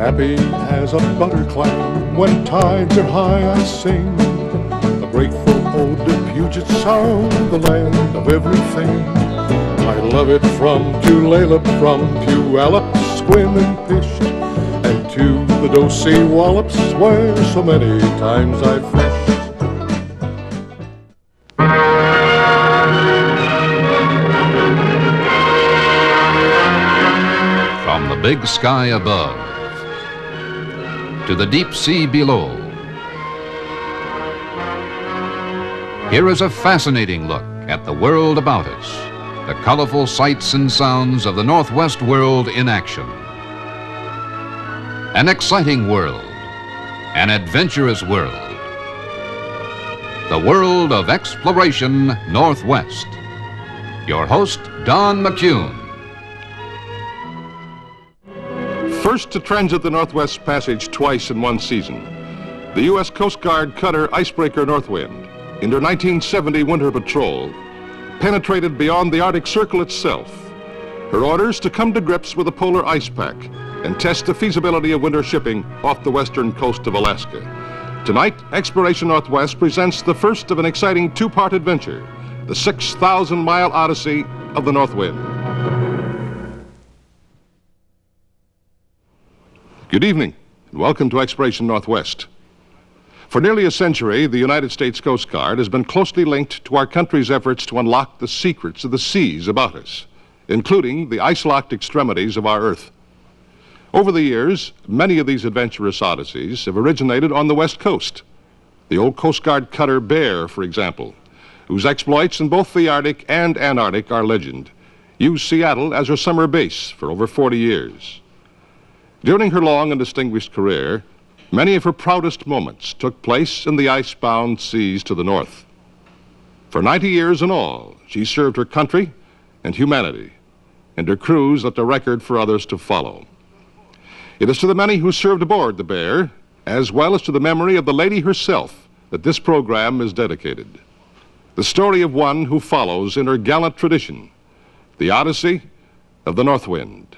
Happy as a butter clam when tides are high I sing a grateful ode to Puget Sound, the land of everything. I love it from Tulalip, from Puyallup, Squim and Pished, and to the Dosey Wallops where so many times I've fished. From the big sky above to the deep sea below, here is a fascinating look at the world about us, the colorful sights and sounds of the Northwest world in action. An exciting world, an adventurous world, the world of Exploration Northwest. Your host, Don McCune. First to transit the Northwest Passage twice in one season, the U.S. Coast Guard cutter Icebreaker Northwind, in her 1970 winter patrol, penetrated beyond the Arctic Circle itself. Her orders to come to grips with the polar ice pack and test the feasibility of winter shipping off the western coast of Alaska. Tonight, Exploration Northwest presents the first of an exciting two-part adventure, the 6,000-mile odyssey of the Northwind. Good evening, and welcome to Exploration Northwest. For nearly a century, the United States Coast Guard has been closely linked to our country's efforts to unlock the secrets of the seas about us, including the ice-locked extremities of our Earth. Over the years, many of these adventurous odysseys have originated on the West Coast. The old Coast Guard cutter Bear, for example, whose exploits in both the Arctic and Antarctic are legend, used Seattle as her summer base for over 40 years. During her long and distinguished career, many of her proudest moments took place in the ice-bound seas to the north. For 90 years in all, she served her country and humanity, and her crews left a record for others to follow. It is to the many who served aboard the Bear, as well as to the memory of the lady herself, that this program is dedicated. The story of one who follows in her gallant tradition, the Odyssey of the Northwind.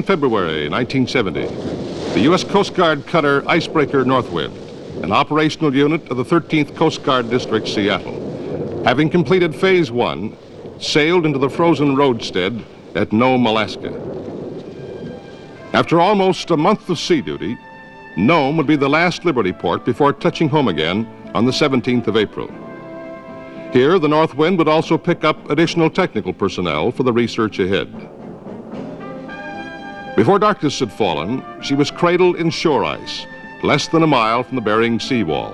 February 1970, the U.S. Coast Guard cutter Icebreaker Northwind, an operational unit of the 13th Coast Guard District, Seattle, having completed Phase 1, sailed into the frozen roadstead at Nome, Alaska. After almost a month of sea duty, Nome would be the last Liberty port before touching home again on the 17th of April. Here, the Northwind would also pick up additional technical personnel for the research ahead. Before darkness had fallen, she was cradled in shore ice, less than a mile from the Bering Sea wall.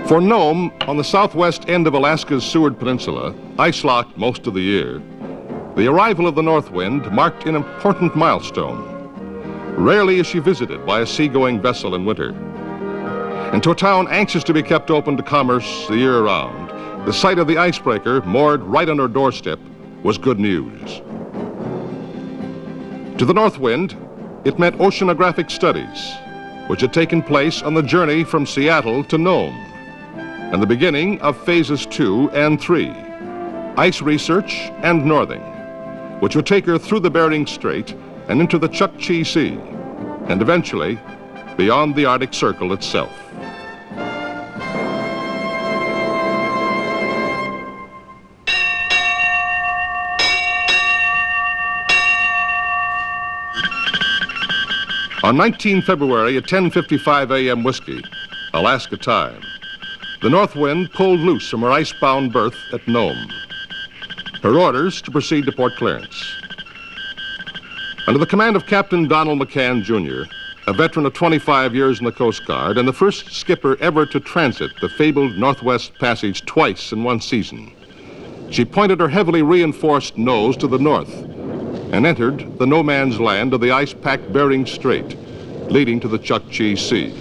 For Nome, on the southwest end of Alaska's Seward Peninsula, ice-locked most of the year, the arrival of the Northwind marked an important milestone. Rarely is she visited by a seagoing vessel in winter. And to a town anxious to be kept open to commerce the year round, the sight of the icebreaker moored right on her doorstep was good news. To the Northwind, it meant oceanographic studies, which had taken place on the journey from Seattle to Nome, and the beginning of Phases 2 and 3, ice research and northing, which would take her through the Bering Strait and into the Chukchi Sea, and eventually beyond the Arctic Circle itself. On 19 February at 10:55 a.m. Whiskey, Alaska time, the Northwind pulled loose from her icebound berth at Nome. Her orders to proceed to Port Clarence. Under the command of Captain Donald McCann, Jr., a veteran of 25 years in the Coast Guard and the first skipper ever to transit the fabled Northwest Passage twice in one season, she pointed her heavily reinforced nose to the north, and entered the no-man's land of the ice-packed Bering Strait, leading to the Chukchi Sea.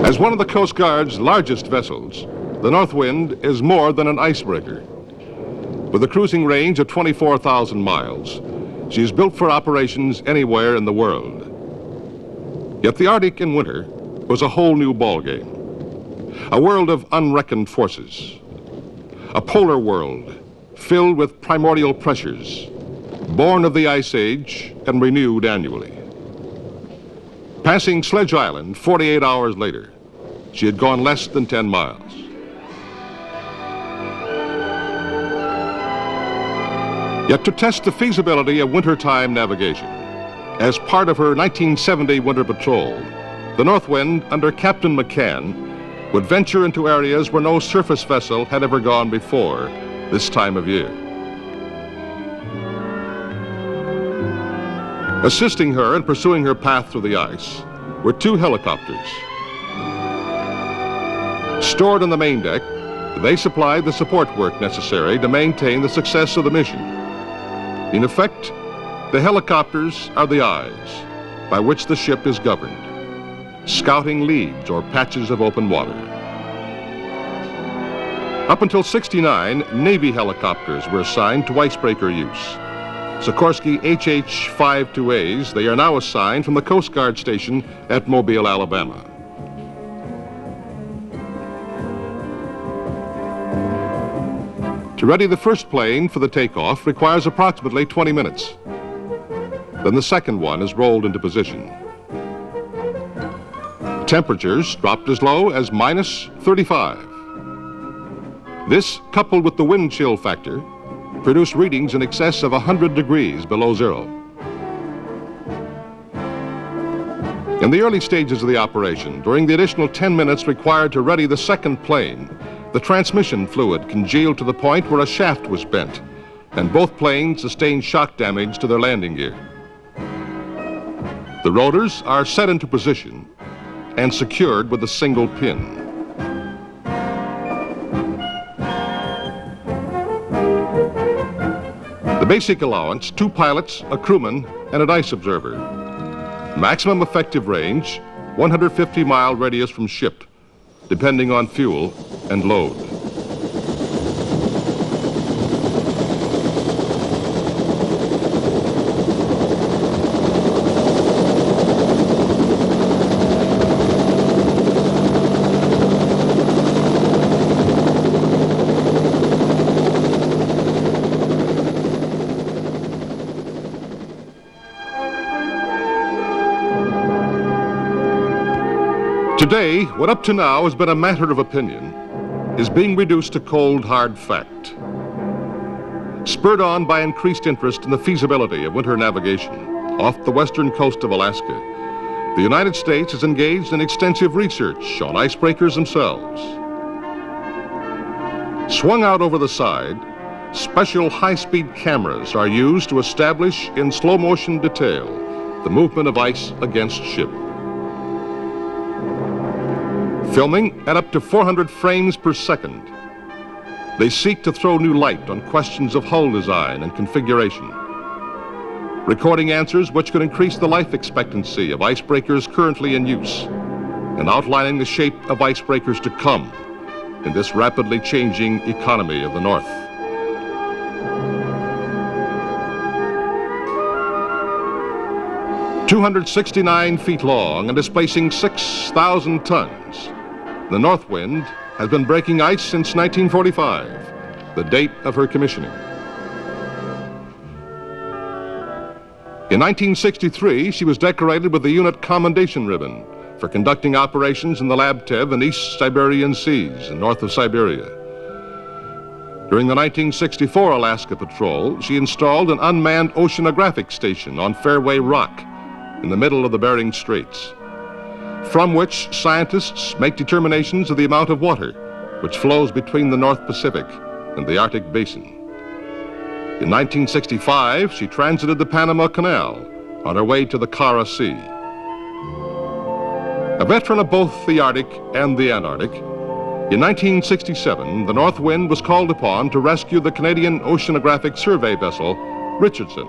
As one of the Coast Guard's largest vessels, the Northwind is more than an icebreaker. With a cruising range of 24,000 miles, she is built for operations anywhere in the world. Yet the Arctic in winter was a whole new ballgame. A world of unreckoned forces. A polar world filled with primordial pressures, born of the Ice Age and renewed annually. Passing Sledge Island 48 hours later, she had gone less than 10 miles. Yet to test the feasibility of wintertime navigation, as part of her 1970 winter patrol, the Northwind, under Captain McCann, would venture into areas where no surface vessel had ever gone before this time of year. Assisting her in pursuing her path through the ice were 2 helicopters. Stored on the main deck, they supplied the support work necessary to maintain the success of the mission. In effect, the helicopters are the eyes by which the ship is governed, scouting leads or patches of open water. Up until '69, Navy helicopters were assigned to icebreaker use. Sikorsky HH-52As, they are now assigned from the Coast Guard station at Mobile, Alabama. To ready the first plane for the takeoff requires approximately 20 minutes. Then the second one is rolled into position. Temperatures dropped as low as -35. This, coupled with the wind chill factor, produced readings in excess of 100 degrees below zero. In the early stages of the operation, during the additional 10 minutes required to ready the second plane, the transmission fluid congealed to the point where a shaft was bent, and both planes sustained shock damage to their landing gear. The rotors are set into position and secured with a single pin. The basic allowance: 2 pilots, a crewman, and an ice observer. Maximum effective range, 150-mile radius from ship, depending on fuel and load. Today, what up to now has been a matter of opinion is being reduced to cold, hard fact. Spurred on by increased interest in the feasibility of winter navigation off the western coast of Alaska, the United States is engaged in extensive research on icebreakers themselves. Swung out over the side, special high-speed cameras are used to establish in slow-motion detail the movement of ice against ship. Filming at up to 400 frames per second, they seek to throw new light on questions of hull design and configuration, recording answers which could increase the life expectancy of icebreakers currently in use, and outlining the shape of icebreakers to come in this rapidly changing economy of the North. "269 feet long and displacing 6,000 tons, the Northwind has been breaking ice since 1945, the date of her commissioning. In 1963, she was decorated with the Unit Commendation Ribbon for conducting operations in the Labtev and East Siberian Seas and north of Siberia. During the 1964 Alaska Patrol, she installed an unmanned oceanographic station on Fairway Rock in the middle of the Bering Straits, from which scientists make determinations of the amount of water which flows between the North Pacific and the Arctic Basin. In 1965, she transited the Panama Canal on her way to the Kara Sea. A veteran of both the Arctic and the Antarctic, In 1967, the Northwind was called upon to rescue the Canadian Oceanographic Survey vessel, Richardson,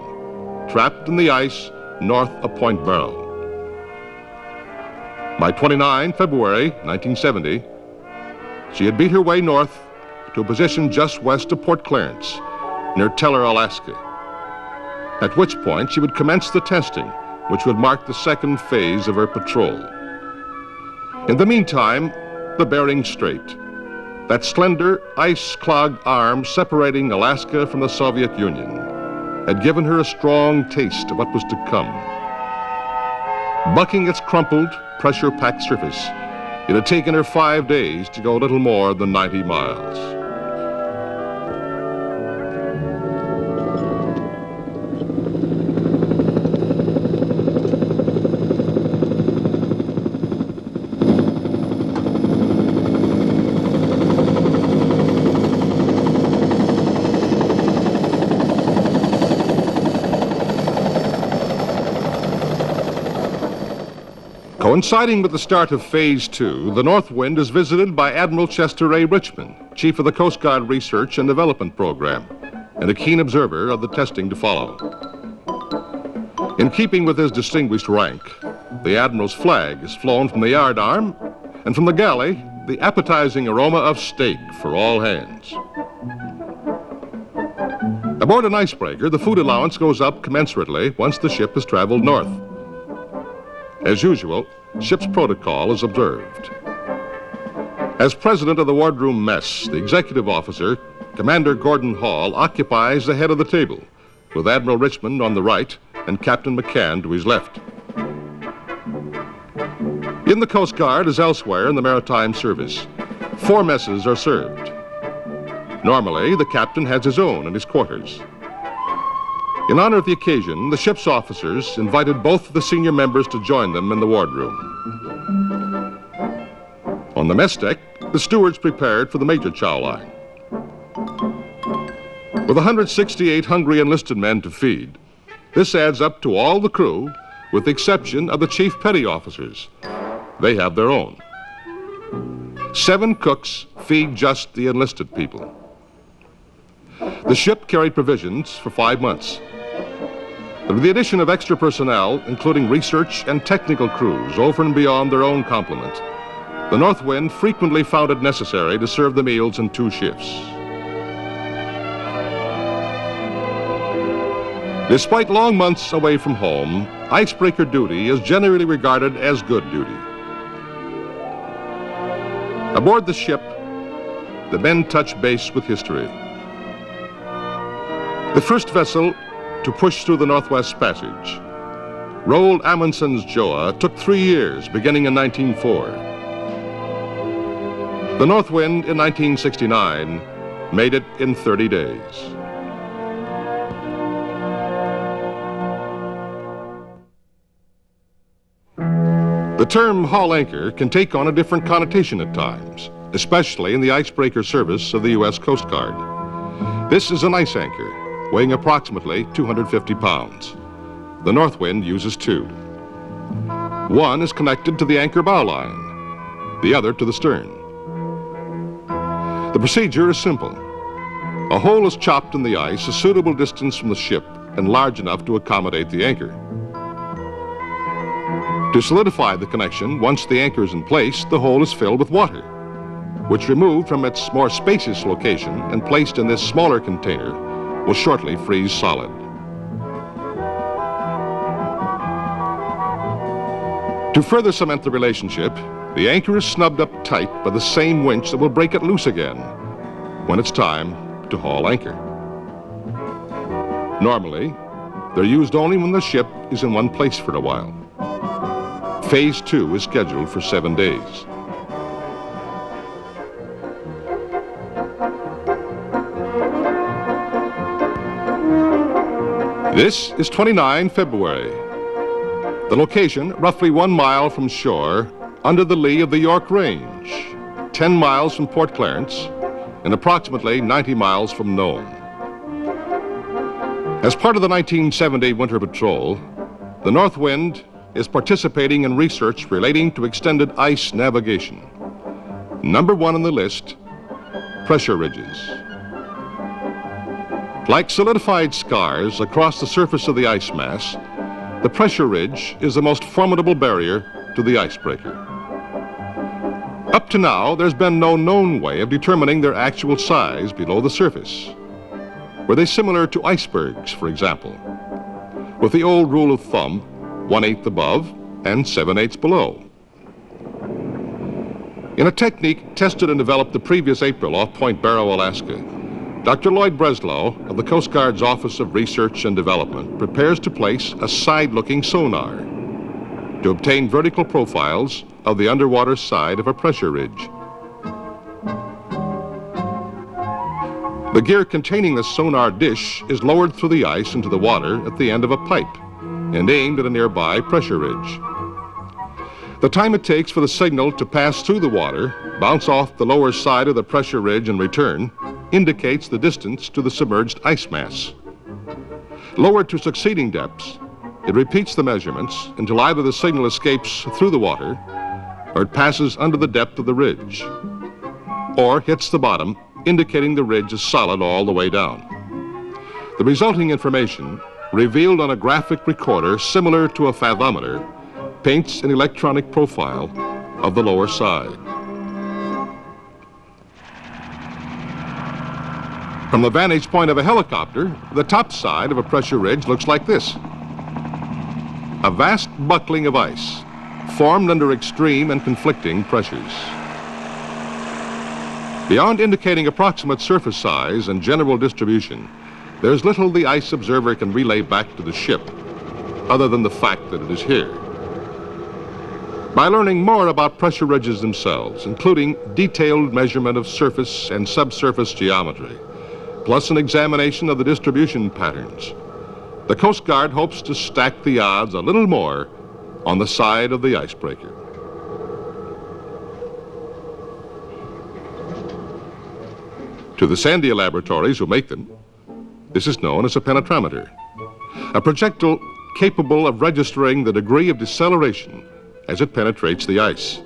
trapped in the ice north of Point Barrow. By 29 February 1970, she had beat her way north to a position just west of Port Clarence, near Teller, Alaska, at which point she would commence the testing, which would mark the second phase of her patrol. In the meantime, the Bering Strait, that slender, ice-clogged arm separating Alaska from the Soviet Union, had given her a strong taste of what was to come. Bucking its crumpled, pressure-packed surface, it had taken her 5 days to go a little more than 90 miles. Coinciding with the start of Phase 2, the Northwind is visited by Admiral Chester A. Richmond, Chief of the Coast Guard Research and Development Program, and a keen observer of the testing to follow. In keeping with his distinguished rank, the Admiral's flag is flown from the yardarm, and from the galley, the appetizing aroma of steak for all hands. Aboard an icebreaker, the food allowance goes up commensurately once the ship has traveled north. As usual, ship's protocol is observed. As president of the wardroom mess, the executive officer, Commander Gordon Hall, occupies the head of the table, with Admiral Richmond on the right and Captain McCann to his left. In the Coast Guard, as elsewhere in the Maritime Service, 4 messes are served. Normally, the captain has his own in his quarters. In honor of the occasion, the ship's officers invited both of the senior members to join them in the wardroom. On the mess deck, the stewards prepared for the major chow line. With 168 hungry enlisted men to feed, this adds up to all the crew, with the exception of the chief petty officers. They have their own. 7 cooks feed just the enlisted people. The ship carried provisions for 5 months. With the addition of extra personnel, including research and technical crews over and beyond their own complement, the Northwind frequently found it necessary to serve the meals in 2 shifts. Despite long months away from home, icebreaker duty is generally regarded as good duty. Aboard the ship, the men touch base with history. The first vessel to push through the Northwest Passage, Roald Amundsen's Joa, took 3 years, beginning in 1904. The Northwind in 1969 made it in 30 days. The term haul anchor can take on a different connotation at times, especially in the icebreaker service of the U.S. Coast Guard. This is an ice anchor, weighing approximately 250 pounds. The Northwind uses 2. One is connected to the anchor bow line, the other to the stern. The procedure is simple. A hole is chopped in the ice a suitable distance from the ship and large enough to accommodate the anchor. To solidify the connection, once the anchor is in place, the hole is filled with water, which removed from its more spacious location and placed in this smaller container will shortly freeze solid. To further cement the relationship, the anchor is snubbed up tight by the same winch that will break it loose again when it's time to haul anchor. Normally, they're used only when the ship is in one place for a while. Phase 2 is scheduled for 7 days. This is 29 February. The location, roughly 1 mile from shore, under the lee of the York Range, 10 miles from Port Clarence, and approximately 90 miles from Nome. As part of the 1970 Winter Patrol, the Northwind is participating in research relating to extended ice navigation. Number one on the list, pressure ridges. Like solidified scars across the surface of the ice mass, the pressure ridge is the most formidable barrier to the icebreaker. Up to now, there's been no known way of determining their actual size below the surface. Were they similar to icebergs, for example, with the old rule of thumb, 1/8 above and 7/8 below? In a technique tested and developed the previous April off Point Barrow, Alaska, Dr. Lloyd Breslow of the Coast Guard's Office of Research and Development prepares to place a side-looking sonar to obtain vertical profiles of the underwater side of a pressure ridge. The gear containing the sonar dish is lowered through the ice into the water at the end of a pipe and aimed at a nearby pressure ridge. The time it takes for the signal to pass through the water, bounce off the lower side of the pressure ridge and return, indicates the distance to the submerged ice mass. Lowered to succeeding depths, it repeats the measurements until either the signal escapes through the water or it passes under the depth of the ridge, or hits the bottom, indicating the ridge is solid all the way down. The resulting information, revealed on a graphic recorder similar to a fathometer, paints an electronic profile of the lower side. From the vantage point of a helicopter, the top side of a pressure ridge looks like this. A vast buckling of ice, formed under extreme and conflicting pressures. Beyond indicating approximate surface size and general distribution, there's little the ice observer can relay back to the ship, other than the fact that it is here. By learning more about pressure ridges themselves, including detailed measurement of surface and subsurface geometry, plus an examination of the distribution patterns, the Coast Guard hopes to stack the odds a little more on the side of the icebreaker. To the Sandia laboratories who make them, this is known as a penetrometer, a projectile capable of registering the degree of deceleration as it penetrates the ice.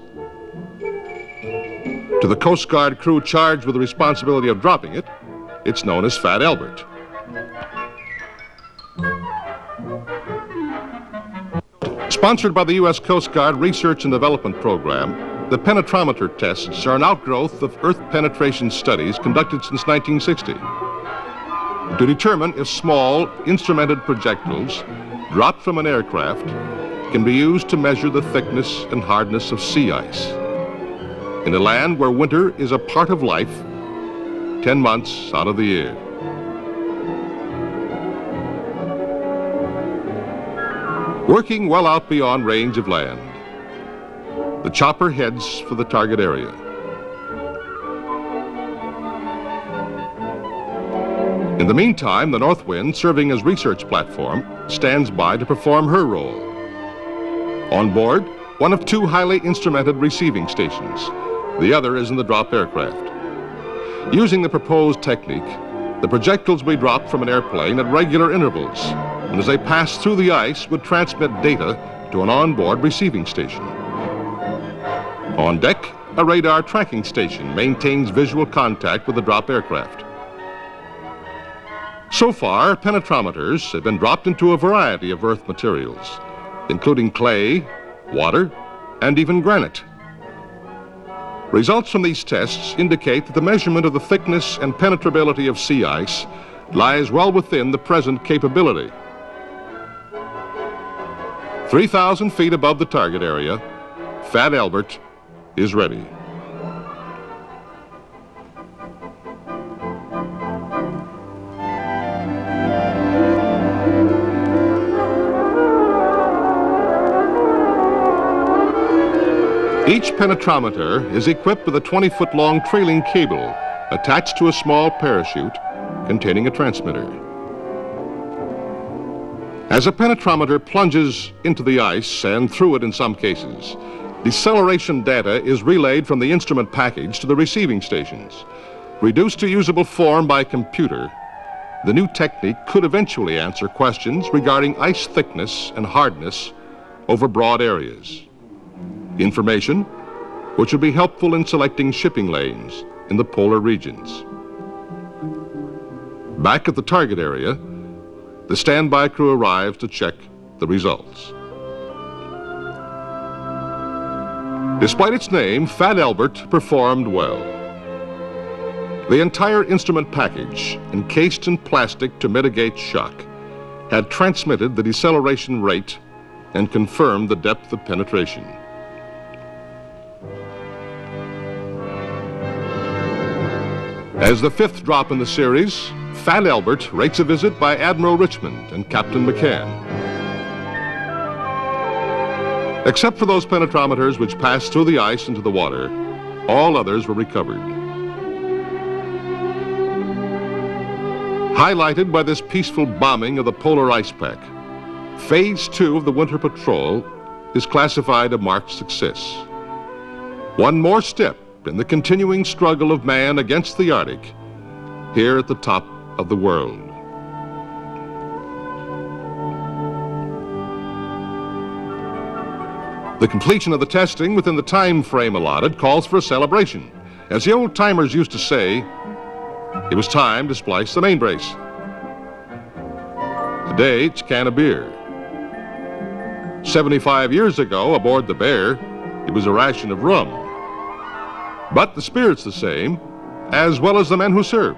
To the Coast Guard crew charged with the responsibility of dropping it, it's known as Fat Albert. Sponsored by the U.S. Coast Guard Research and Development Program, the penetrometer tests are an outgrowth of Earth penetration studies conducted since 1960 to determine if small, instrumented projectiles dropped from an aircraft can be used to measure the thickness and hardness of sea ice in a land where winter is a part of life 10 months out of the year. Working well out beyond range of land, the chopper heads for the target area. In the meantime, the Northwind, serving as research platform, stands by to perform her role. On board, one of two highly instrumented receiving stations. The other is in the drop aircraft. Using the proposed technique, the projectiles will be dropped from an airplane at regular intervals, and as they pass through the ice would transmit data to an onboard receiving station. On deck, a radar tracking station maintains visual contact with the drop aircraft. So far, penetrometers have been dropped into a variety of Earth materials, including clay, water, and even granite. Results from these tests indicate that the measurement of the thickness and penetrability of sea ice lies well within the present capability. 3,000 feet above the target area, Fat Albert is ready. Each penetrometer is equipped with a 20-foot-long trailing cable attached to a small parachute containing a transmitter. As a penetrometer plunges into the ice, and through it in some cases, deceleration data is relayed from the instrument package to the receiving stations. Reduced to usable form by computer, the new technique could eventually answer questions regarding ice thickness and hardness over broad areas. Information which would be helpful in selecting shipping lanes in the polar regions. Back at the target area, the standby crew arrives to check the results. Despite its name, Fat Albert performed well. The entire instrument package, encased in plastic to mitigate shock, had transmitted the deceleration rate and confirmed the depth of penetration. As the fifth drop in the series, Fat Albert rates a visit by Admiral Richmond and Captain McCann. Except for those penetrometers which passed through the ice into the water, all others were recovered. Highlighted by this peaceful bombing of the polar ice pack, Phase 2 of the winter patrol is classified a marked success. One more step in the continuing struggle of man against the Arctic, here at the top of the world. The completion of the testing within the time frame allotted calls for a celebration. As the old-timers used to say, it was time to splice the main brace. Today, it's a can of beer. 75 years ago, aboard the Bear, it was a ration of rum. But the spirit's the same, as well as the men who serve.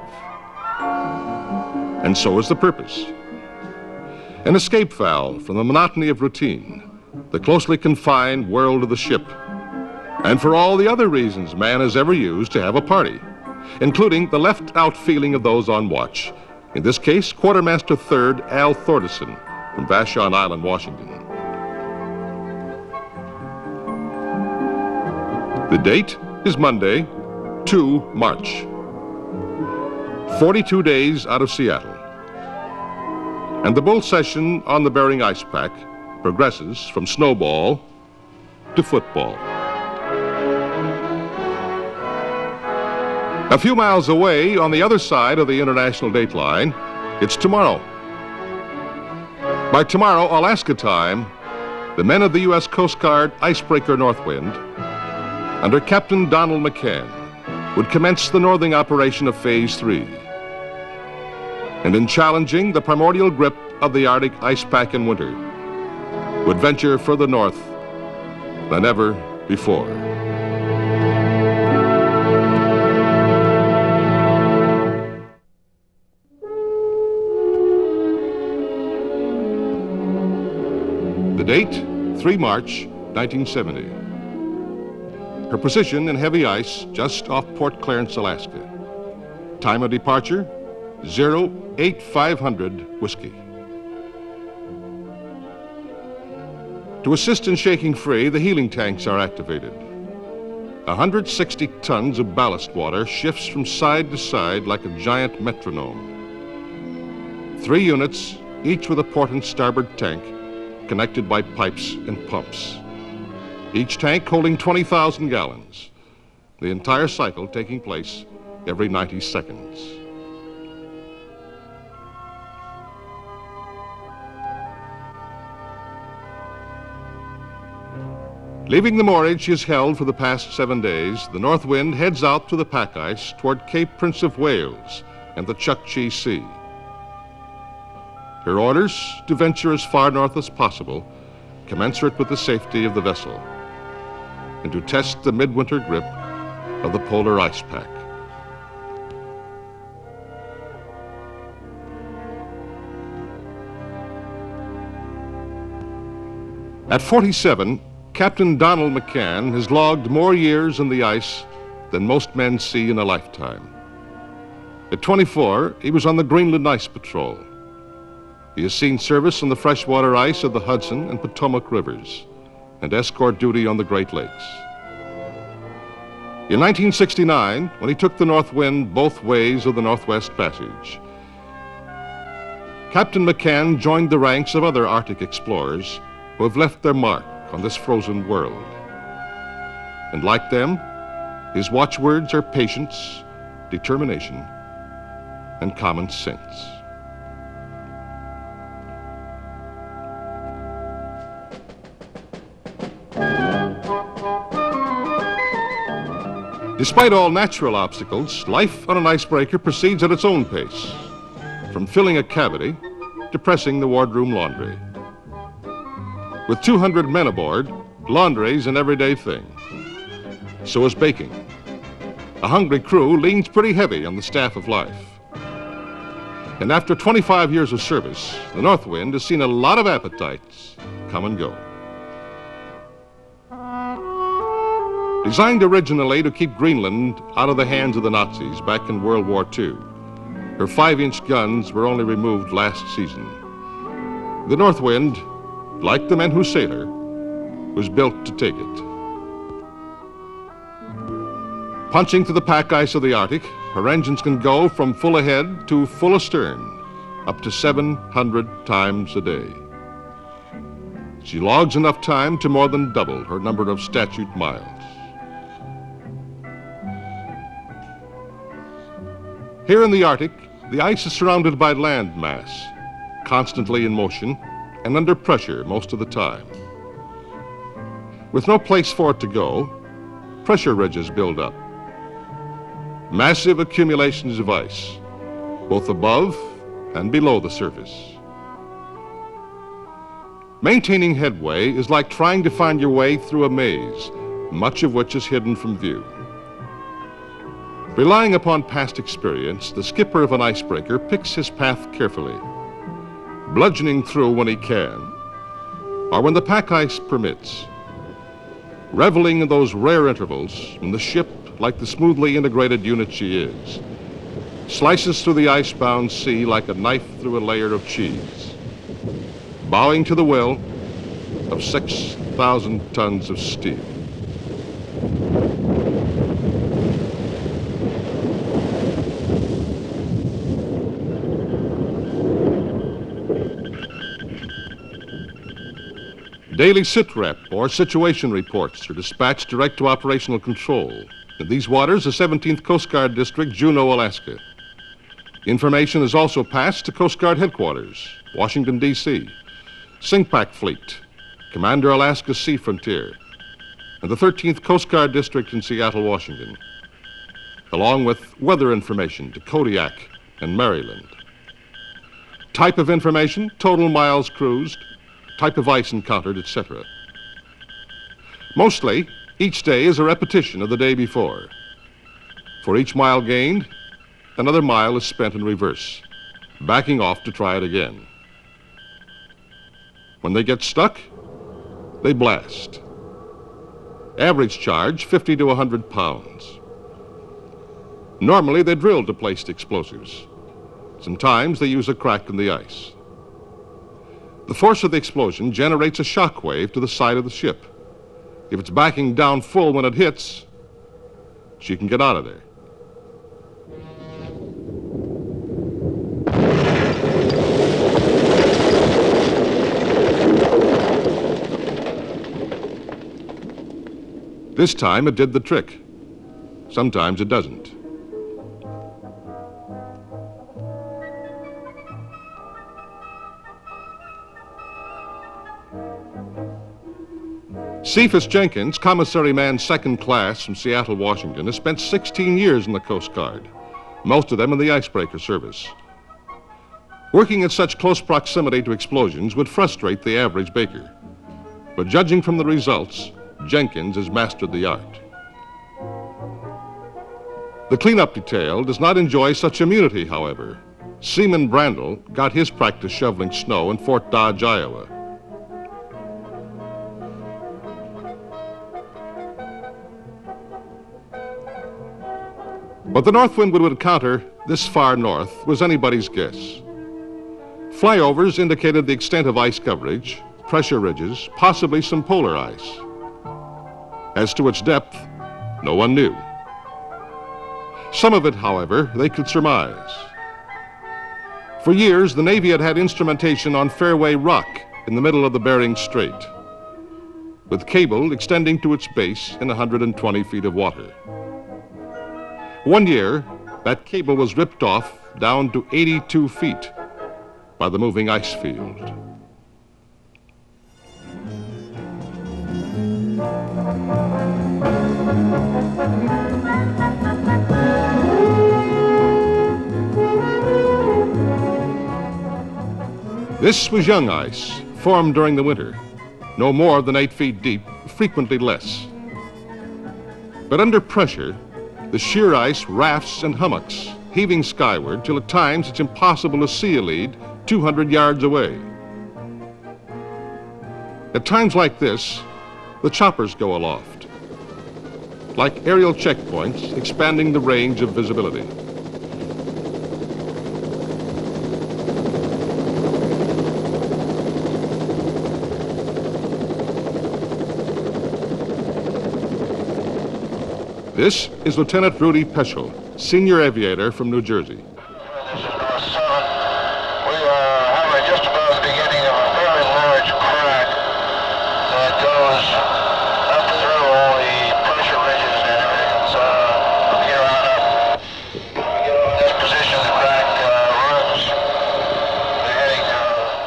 And so is the purpose. An escape valve from the monotony of routine, the closely confined world of the ship, and for all the other reasons man has ever used to have a party, including the left-out feeling of those on watch, in this case, Quartermaster 3rd Al Thordarson from Vashon Island, Washington. The date is Monday, 2 March. 42 days out of Seattle. And the bull session on the Bering Ice Pack progresses from snowball to football. A few miles away on the other side of the international date line, it's tomorrow. By tomorrow, Alaska time, the men of the U.S. Coast Guard icebreaker Northwind, under Captain Donald McCann, would commence the northing operation of Phase 3. And in challenging the primordial grip of the Arctic ice pack in winter, would venture further north than ever before. The date, 3 March, 1970. Her position in heavy ice just off Port Clarence, Alaska. Time of departure, 08500 whiskey. To assist in shaking free, the healing tanks are activated. 160 tons of ballast water shifts from side to side like a giant metronome. 3 units, each with a port and starboard tank, connected by pipes and pumps. Each tank holding 20,000 gallons. The entire cycle taking place every 90 seconds. Leaving the moorage she has held for the past 7 days, the Northwind heads out to the pack ice toward Cape Prince of Wales and the Chukchi Sea. Her orders to venture as far north as possible, commensurate with the safety of the vessel, and to test the midwinter grip of the polar ice pack. At 47, Captain Donald McCann has logged more years in the ice than most men see in a lifetime. At 24, he was on the Greenland Ice Patrol. He has seen service on the freshwater ice of the Hudson and Potomac rivers and escort duty on the Great Lakes. In 1969, when he took the Northwind both ways of the Northwest Passage, Captain McCann joined the ranks of other Arctic explorers who have left their mark on this frozen world. And like them, his watchwords are patience, determination, and common sense. Despite all natural obstacles, life on an icebreaker proceeds at its own pace, from filling a cavity to pressing the wardroom laundry. With 200 men aboard, laundry's an everyday thing. So is baking. A hungry crew leans pretty heavy on the staff of life. And after 25 years of service, the Northwind has seen a lot of appetites come and go. Designed originally to keep Greenland out of the hands of the Nazis back in World War II, her 5-inch guns were only removed last season. The Northwind, like the men who sail her, was built to take it. Punching through the pack ice of the Arctic, her engines can go from full ahead to full astern, up to 700 times a day. She logs enough time to more than double her number of statute miles. Here in the Arctic, the ice is surrounded by land mass, constantly in motion and under pressure most of the time. With no place for it to go, pressure ridges build up. Massive accumulations of ice, both above and below the surface. Maintaining headway is like trying to find your way through a maze, much of which is hidden from view. Relying upon past experience, the skipper of an icebreaker picks his path carefully, bludgeoning through when he can, or when the pack ice permits, reveling in those rare intervals when the ship, like the smoothly integrated unit she is, slices through the ice-bound sea like a knife through a layer of cheese, bowing to the will of 6,000 tons of steel. Daily SITREP, or situation reports, are dispatched direct to operational control. In these waters, the 17th Coast Guard District, Juneau, Alaska. Information is also passed to Coast Guard Headquarters, Washington, D.C., SINCPAC Fleet, Commander Alaska Sea Frontier, and the 13th Coast Guard District in Seattle, Washington, along with weather information to Kodiak and Maryland. Type of information, total miles cruised, type of ice encountered, etc. Mostly, each day is a repetition of the day before. For each mile gained, another mile is spent in reverse, backing off to try it again. When they get stuck, they blast. Average charge, 50 to 100 pounds. Normally, they drill to place explosives. Sometimes they use a crack in the ice. The force of the explosion generates a shock wave to the side of the ship. If it's backing down full when it hits, she can get out of there. This time it did the trick. Sometimes it doesn't. Cephas Jenkins, commissary man second class from Seattle, Washington, has spent 16 years in the Coast Guard, most of them in the icebreaker service. Working in such close proximity to explosions would frustrate the average baker. But judging from the results, Jenkins has mastered the art. The cleanup detail does not enjoy such immunity, however. Seaman Brandel got his practice shoveling snow in Fort Dodge, Iowa. What the Northwind would encounter this far north was anybody's guess. Flyovers indicated the extent of ice coverage, pressure ridges, possibly some polar ice. As to its depth, no one knew. Some of it, however, they could surmise. For years, the Navy had had instrumentation on Fairway Rock in the middle of the Bering Strait, with cable extending to its base in 120 feet of water. One year, that cable was ripped off down to 82 feet by the moving ice field. This was young ice, formed during the winter, no more than 8 feet deep, frequently less. But under pressure, the sheer ice rafts and hummocks, heaving skyward till at times it's impossible to see a lead 200 yards away. At times like this, the choppers go aloft, like aerial checkpoints expanding the range of visibility. This is Lieutenant Rudy Peschel, senior aviator from New Jersey. This is North 7. We are hovering just above the beginning of a very large crack that goes up through all the pressure ridges and everything. So from here on up, we get over this position, the crack runs. We're heading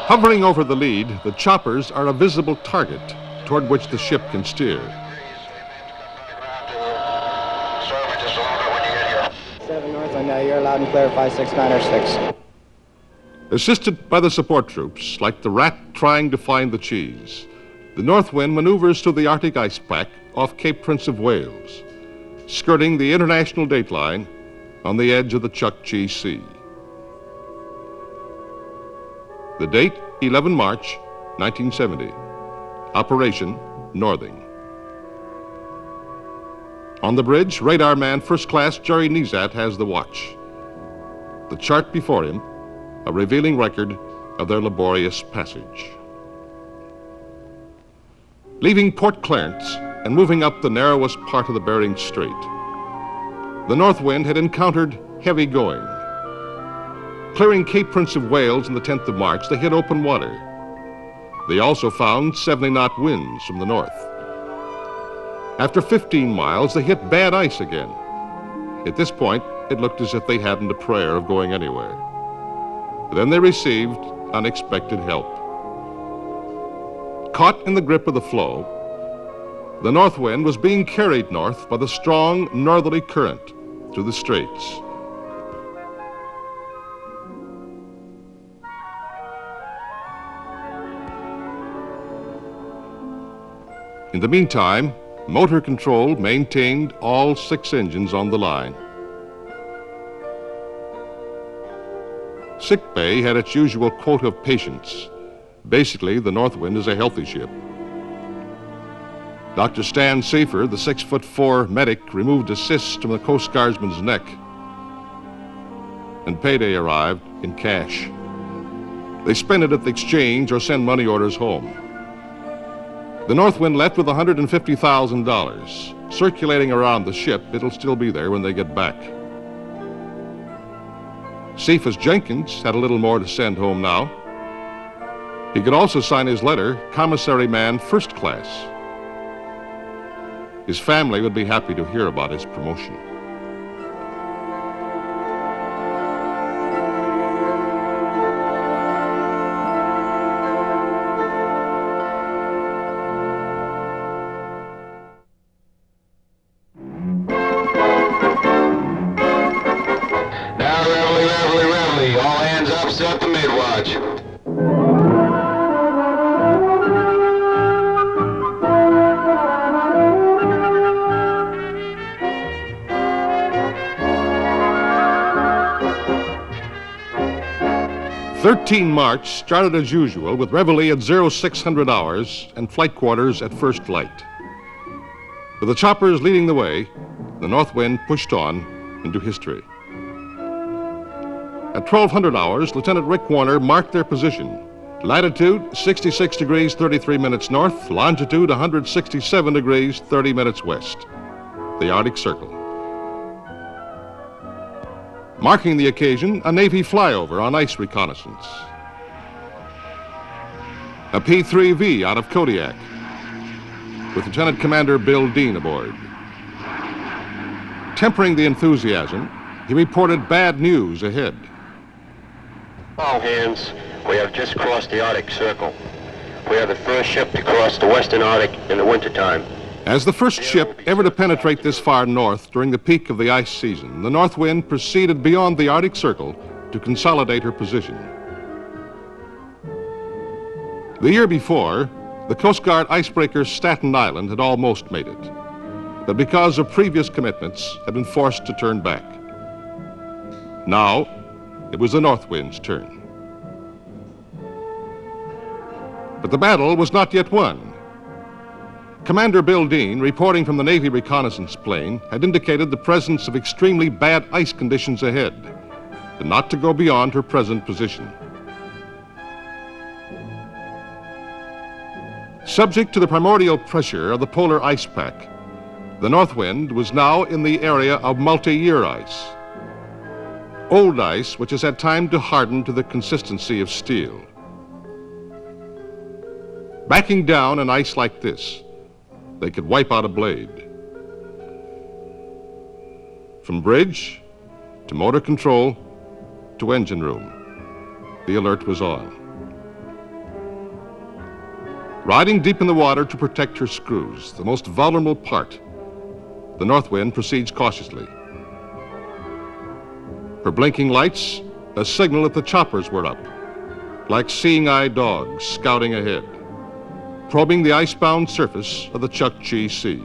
Hovering over the lead, the choppers are a visible target toward which the ship can steer. 7 north, and you're loud and clear, 569 or 6. Assisted by the support troops, like the rat trying to find the cheese, the Northwind maneuvers through the Arctic ice pack off Cape Prince of Wales, skirting the international dateline on the edge of the Chukchi Sea. The date, 11 March, 1970. Operation Northing. On the bridge, radar man First Class Jerry Nezat has the watch. The chart before him, a revealing record of their laborious passage. Leaving Port Clarence and moving up the narrowest part of the Bering Strait, the Northwind had encountered heavy going. Clearing Cape Prince of Wales on the 10th of March, they hit open water. They also found 70-knot winds from the north. After 15 miles, they hit bad ice again. At this point, it looked as if they hadn't a prayer of going anywhere. Then they received unexpected help. Caught in the grip of the floe, the Northwind was being carried north by the strong northerly current through the straits. In the meantime, Motor Control maintained all 6 engines on the line. Sick bay had its usual quota of patients. Basically, the Northwind is a healthy ship. Dr. Stan Safer, the 6'4" medic, removed a cyst from the Coast Guardsman's neck. And payday arrived in cash. They spend it at the exchange or send money orders home. The Northwind left with $150,000. Circulating around the ship, it'll still be there when they get back. Cephas Jenkins had a little more to send home now. He could also sign his letter, Commissary Man First Class. His family would be happy to hear about his promotion. Set the mid-watch. March started as usual with reveille at 0600 hours and flight quarters at first light. With the choppers leading the way, the Northwind pushed on into history. At 1200 hours, Lieutenant Rick Warner marked their position. Latitude 66 degrees 33 minutes north, longitude 167 degrees 30 minutes west. The Arctic Circle. Marking the occasion, a Navy flyover on ice reconnaissance. A P-3V out of Kodiak, with Lieutenant Commander Bill Dean aboard. Tempering the enthusiasm, he reported bad news ahead. All hands, we have just crossed the Arctic Circle. We are the first ship to cross the Western Arctic in the wintertime. As the first ship ever to penetrate this far north during the peak of the ice season, the Northwind proceeded beyond the Arctic Circle to consolidate her position. The year before, the Coast Guard icebreaker Staten Island had almost made it, but because of previous commitments had been forced to turn back. Now, it was the Northwind's turn. But the battle was not yet won. Commander Bill Dean, reporting from the Navy reconnaissance plane, had indicated the presence of extremely bad ice conditions ahead, and not to go beyond her present position. Subject to the primordial pressure of the polar ice pack, the Northwind was now in the area of multi-year ice. Old ice which has had time to harden to the consistency of steel. Backing down on ice like this, they could wipe out a blade. From bridge to motor control to engine room, the alert was on. Riding deep in the water to protect her screws, the most vulnerable part, the Northwind proceeds cautiously. Her blinking lights, a signal that the choppers were up, like seeing-eyed dogs scouting ahead, probing the icebound surface of the Chukchi Sea.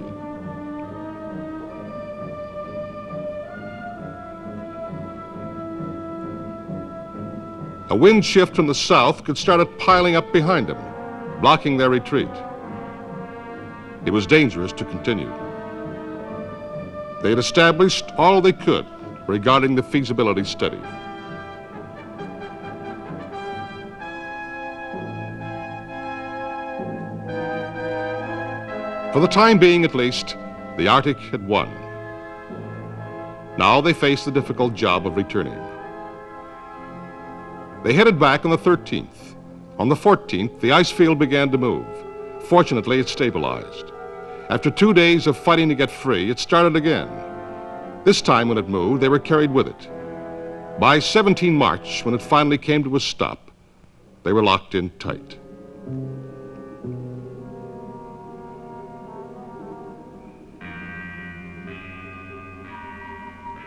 A wind shift from the south could start it piling up behind them, blocking their retreat. It was dangerous to continue. They had established all they could regarding the feasibility study. For the time being, at least, the Arctic had won. Now they faced the difficult job of returning. They headed back on the 13th. On the 14th, the ice field began to move. Fortunately, it stabilized. After 2 days of fighting to get free, it started again. This time when it moved, they were carried with it. By 17 March, when it finally came to a stop, they were locked in tight.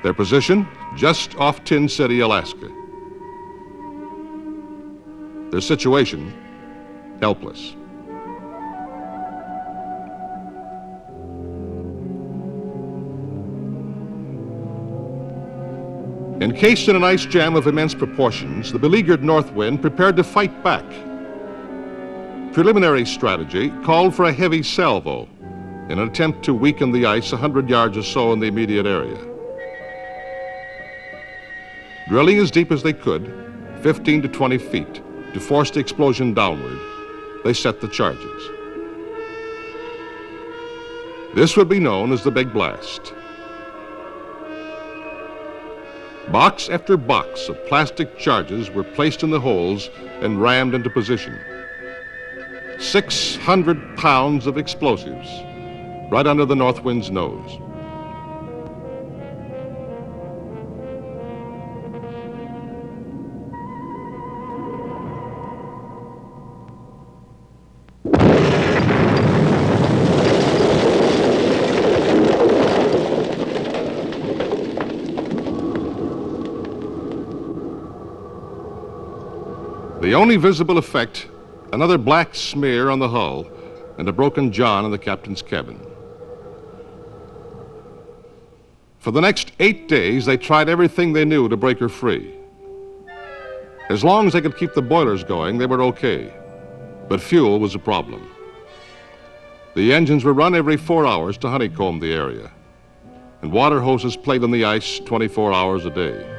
Their position, just off Tin City, Alaska. Their situation, helpless. Encased in an ice jam of immense proportions, the beleaguered Northwind prepared to fight back. Preliminary strategy called for a heavy salvo in an attempt to weaken the ice 100 yards or so in the immediate area. Drilling as deep as they could, 15 to 20 feet, to force the explosion downward, they set the charges. This would be known as the Big Blast. Box after box of plastic charges were placed in the holes and rammed into position. 600 pounds of explosives right under the Northwind's nose. The only visible effect, another black smear on the hull and a broken john in the captain's cabin. For the next 8 days, they tried everything they knew to break her free. As long as they could keep the boilers going, they were okay. But fuel was a problem. The engines were run every 4 hours to honeycomb the area, and water hoses played on the ice 24 hours a day.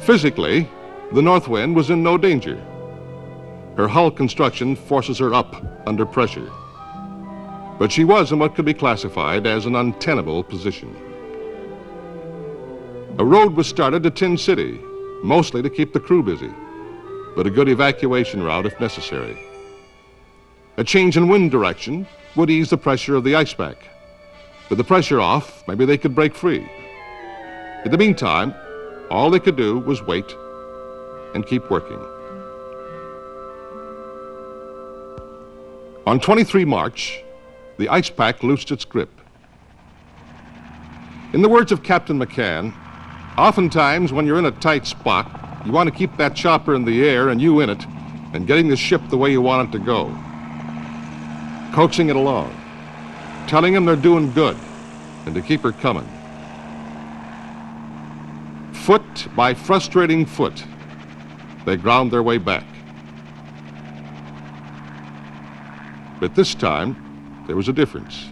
Physically, the Northwind was in no danger. Her hull construction forces her up under pressure. But she was in what could be classified as an untenable position. A road was started to Tin City, mostly to keep the crew busy, but a good evacuation route if necessary. A change in wind direction would ease the pressure of the ice pack. With the pressure off, maybe they could break free. In the meantime, all they could do was wait and keep working. On 23 March, the ice pack loosed its grip. In the words of Captain McCann, oftentimes when you're in a tight spot, You want to keep that chopper in the air and you in it, and getting the ship the way you want it to go. Coaxing it along, telling them they're doing good, and to keep her coming. Foot by frustrating foot, they ground their way back. But this time, there was a difference.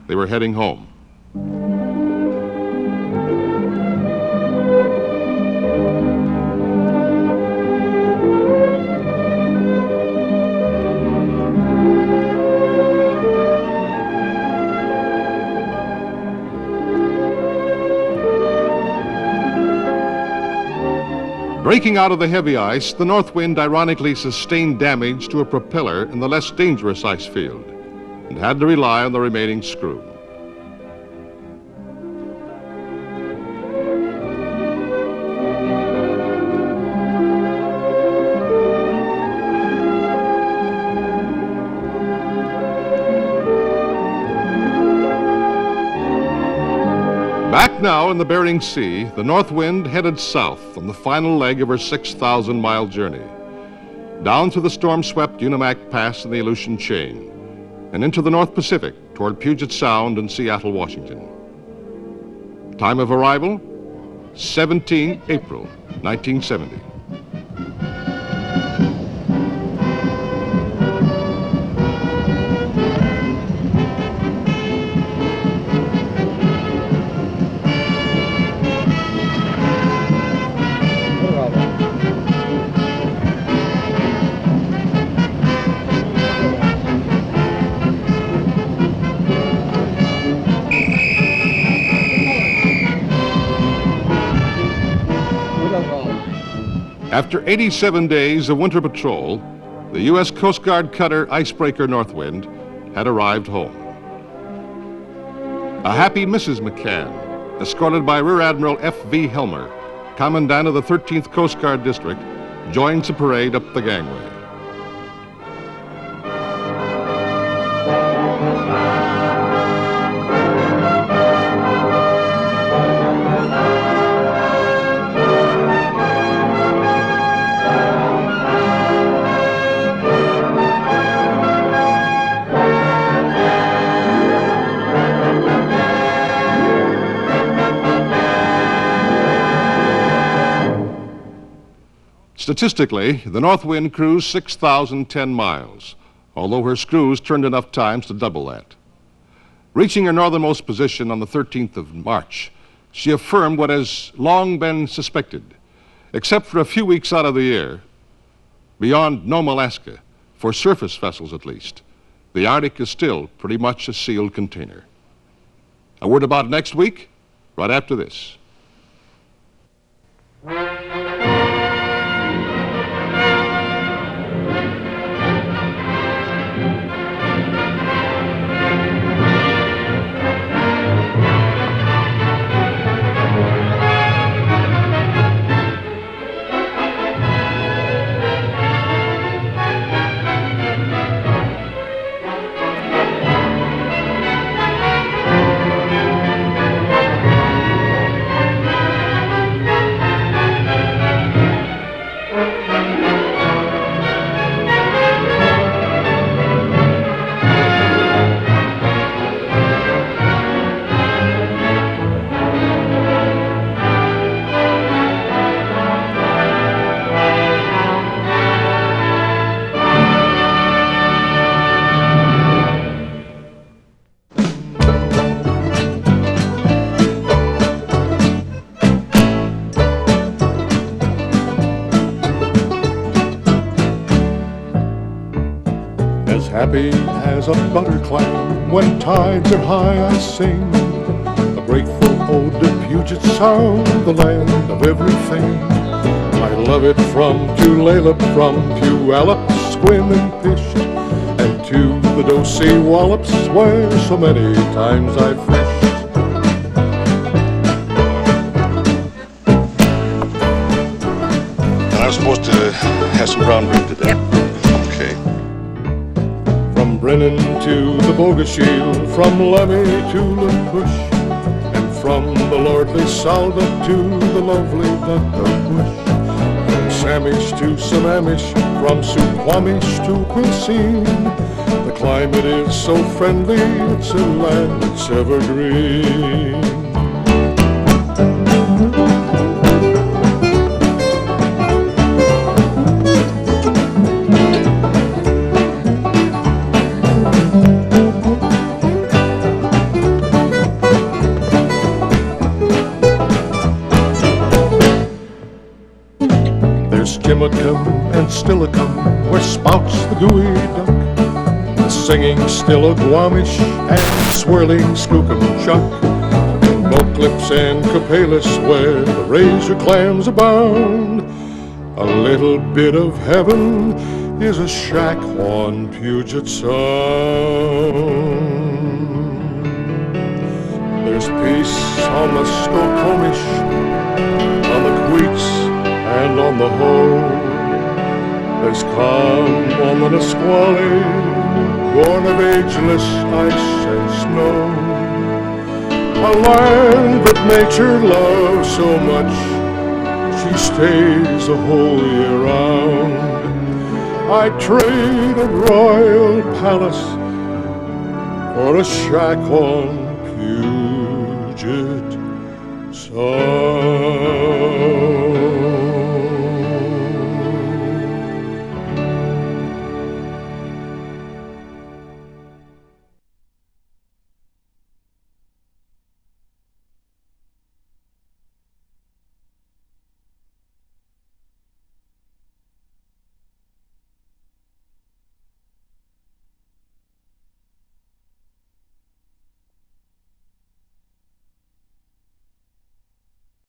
They were heading home. Breaking out of the heavy ice, the Northwind ironically sustained damage to a propeller in the less dangerous ice field and had to rely on the remaining screw. Back now in the Bering Sea, the Northwind headed south on the final leg of her 6,000-mile journey, down through the storm-swept Unimak Pass in the Aleutian Chain, and into the North Pacific toward Puget Sound and Seattle, Washington. Time of arrival, 17 April, 1970. After 87 days of winter patrol, the U.S. Coast Guard cutter icebreaker Northwind had arrived home. A happy Mrs. McCann, escorted by Rear Admiral F.V. Helmer, Commandant of the 13th Coast Guard District, joins the parade up the gangway. Statistically, the Northwind cruised 6,010 miles, although her screws turned enough times to double that. Reaching her northernmost position on the 13th of March, she affirmed what has long been suspected. Except for a few weeks out of the year, beyond Nome, Alaska, for surface vessels at least, the Arctic is still pretty much a sealed container. A word about next week, right after this. Happy as a butter clam when tides are high, I sing a grateful ode to Puget Sound, the land of everything. I love it from Tulalip, from Puyallup, swim and fish, and to the Dosey Wallops where so many times I've fished. And I was supposed to have some brown rib today. Yep. From Brennan to the Bogoshiel, from Lemmy to La Push, and from the lordly Salda to the lovely Dutta Bush, from Samish to Sammamish, from Suquamish to Quilcene. The climate is so friendly, it's a land that's evergreen. There's Jimacum and Stillicum, where spouts the gooey duck, the singing Stillaguamish and swirling Skookum Chuck, and Noclips and Copalis, where the razor clams abound. A little bit of heaven is a shack on Puget Sound. There's peace on the Skokomish, on the Queets, and on the Hoe. There's calm on the Nisqually, born of ageless ice and snow. A land that nature loves so much, she stays the whole year round. I'd trade a royal palace for a shack on Puget Sound.